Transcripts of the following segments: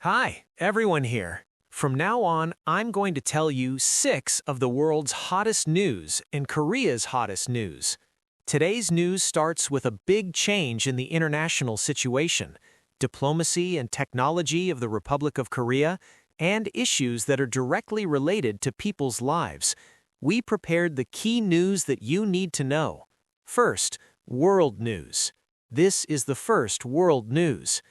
Hi, everyone here. From now on, I'm going to tell you 6 of the world's hottest news and Korea's hottest news. Today's news starts with a big change in the international situation, diplomacy and technology of the Republic of Korea, and issues that are directly related to people's lives. We prepared the key news that you need to know. First, world news. This is the first world news.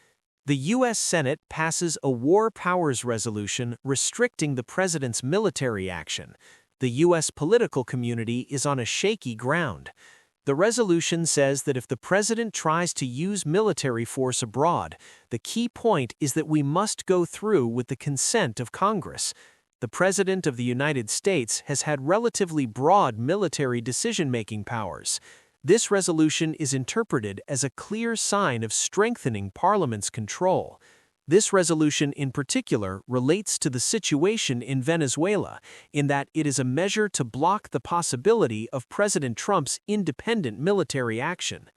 The U.S. Senate passes a War Powers Resolution restricting the president's military action. The U.S. political community is on a shaky ground. The resolution says that if the president tries to use military force abroad, the key point is that we must go through with the consent of Congress. The President of the United States has had relatively broad military decision-making powers. This resolution is interpreted as a clear sign of strengthening Parliament's control. This resolution in particular relates to the situation in Venezuela, in that it is a measure to block the possibility of President Trump's independent military action.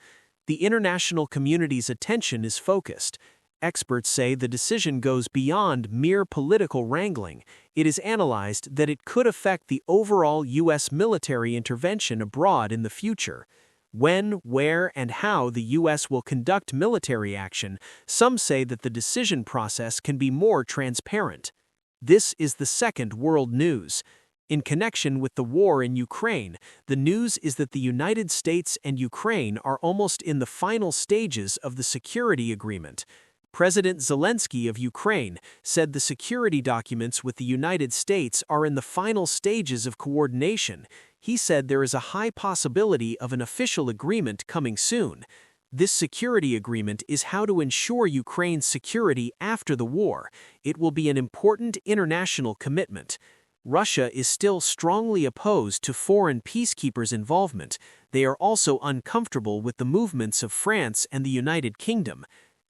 The international community's attention is focused. Experts say the decision goes beyond mere political wrangling. It is analyzed that it could affect the overall U.S. military intervention abroad in the future. When, where, and how the U.S. will conduct military action, some say that the decision process can be more transparent. This is the second world news. In connection with the war in Ukraine, the news is that the United States and Ukraine are almost in the final stages of the security agreement. President Zelensky of Ukraine said the security documents with the United States are in the final stages of coordination. He said there is a high possibility of an official agreement coming soon. This security agreement is how to ensure Ukraine's security after the war. It will be an important international commitment. Russia is still strongly opposed to foreign peacekeepers' involvement. They are also uncomfortable with the movements of France and the United Kingdom.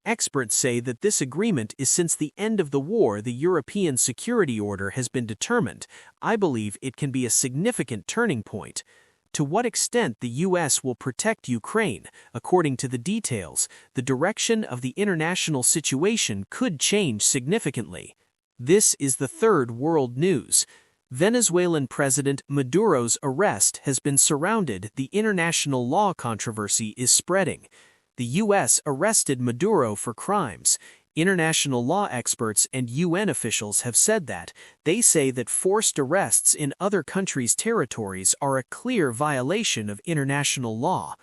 Experts say that this agreement is since the end of the war the European security order has been determined. I believe it can be a significant turning point. To what extent the U.S. will protect Ukraine, according to the details, the direction of the international situation could change significantly. This is the third world news. Venezuelan President Maduro's arrest has been surrounded. The international law controversy is spreading. The U.S. arrested Maduro for crimes. International law experts and UN officials have said that. They say that forced arrests in other countries' territories are a clear violation of international law.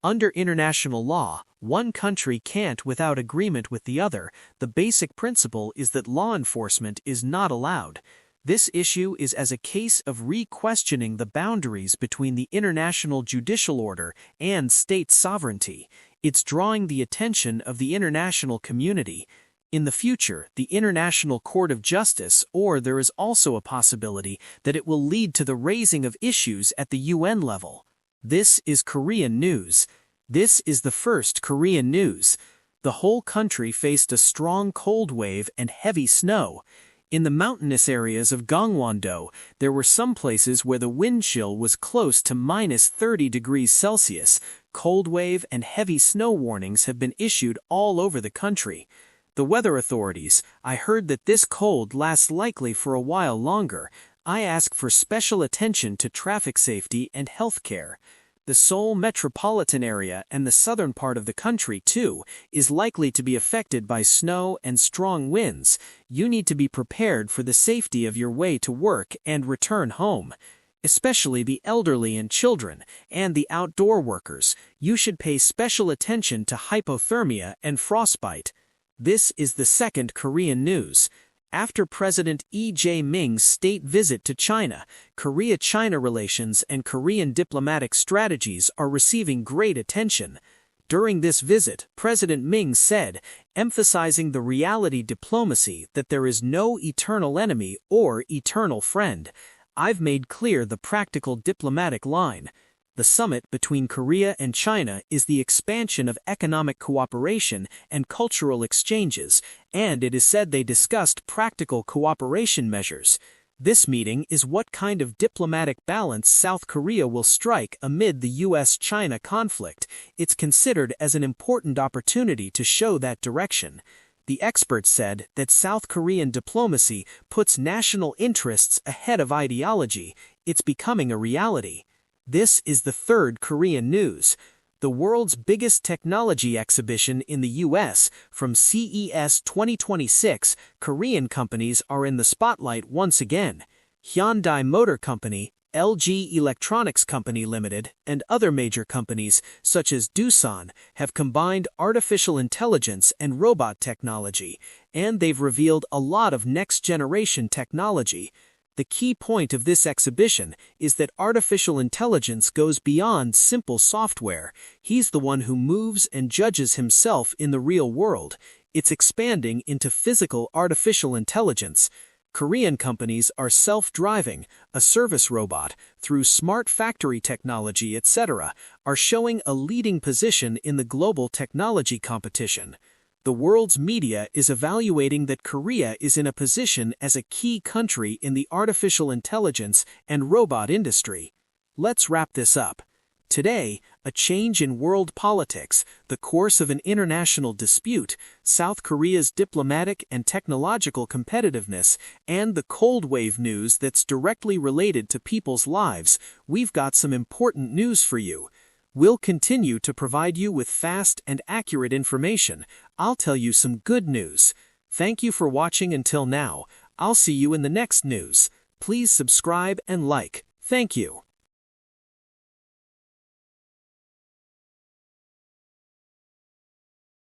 Under international law, one country can't without agreement with the other. The basic principle is that law enforcement is not allowed. This issue is as a case of re-questioning the boundaries between the international judicial order and state sovereignty. It's drawing the attention of the international community. In the future, the International Court of Justice, or there is also a possibility that it will lead to the raising of issues at the UN level. This is Korean news. This is the first Korean news. The whole country faced a strong cold wave and heavy snow. In the mountainous areas of Gangwon-do, there were some places where the wind chill was close to -30 degrees Celsius. Cold wave and heavy snow warnings have been issued all over the country. The weather authorities, I heard that this cold lasts likely for a while longer. I ask for special attention to traffic safety and health care. The Seoul metropolitan area and the southern part of the country, too, is likely to be affected by snow and strong winds. You need to be prepared for the safety of your way to work and return home. Especially the elderly and children, and the outdoor workers. You should pay special attention to hypothermia and frostbite. This is the second Korean news. After President Lee Jae-myung's state visit to China, Korea-China relations and Korean diplomatic strategies are receiving great attention. During this visit, President Myung said, emphasizing the reality diplomacy that there is no eternal enemy or eternal friend. I've made clear the practical diplomatic line. The summit between Korea and China is the expansion of economic cooperation and cultural exchanges, and it is said they discussed practical cooperation measures. This meeting is what kind of diplomatic balance South Korea will strike amid the U.S.-China conflict. It's considered as an important opportunity to show that direction. The experts said that South Korean diplomacy puts national interests ahead of ideology. It's becoming a reality. This is the third Korean news. The world's biggest technology exhibition in the U.S., from CES 2026, Korean companies are in the spotlight once again. Hyundai Motor Company, LG Electronics Company Limited, and other major companies, such as Doosan, have combined artificial intelligence and robot technology, and they've revealed a lot of next-generation technology. The key point of this exhibition is that artificial intelligence goes beyond simple software. He's the one who moves and judges himself in the real world. It's expanding into physical artificial intelligence. Korean companies are self-driving, a service robot, through smart factory technology, etc., are showing a leading position in the global technology competition. The world's media is evaluating that Korea is in a position as a key country in the artificial intelligence and robot industry. Let's wrap this up. Today, a change in world politics, the course of an international dispute, South Korea's diplomatic and technological competitiveness, and the cold wave news that's directly related to people's lives. We've got some important news for you. We'll continue to provide you with fast and accurate information. I'll tell you some good news. Thank you for watching until now. I'll see you in the next news. Please subscribe and like. Thank you.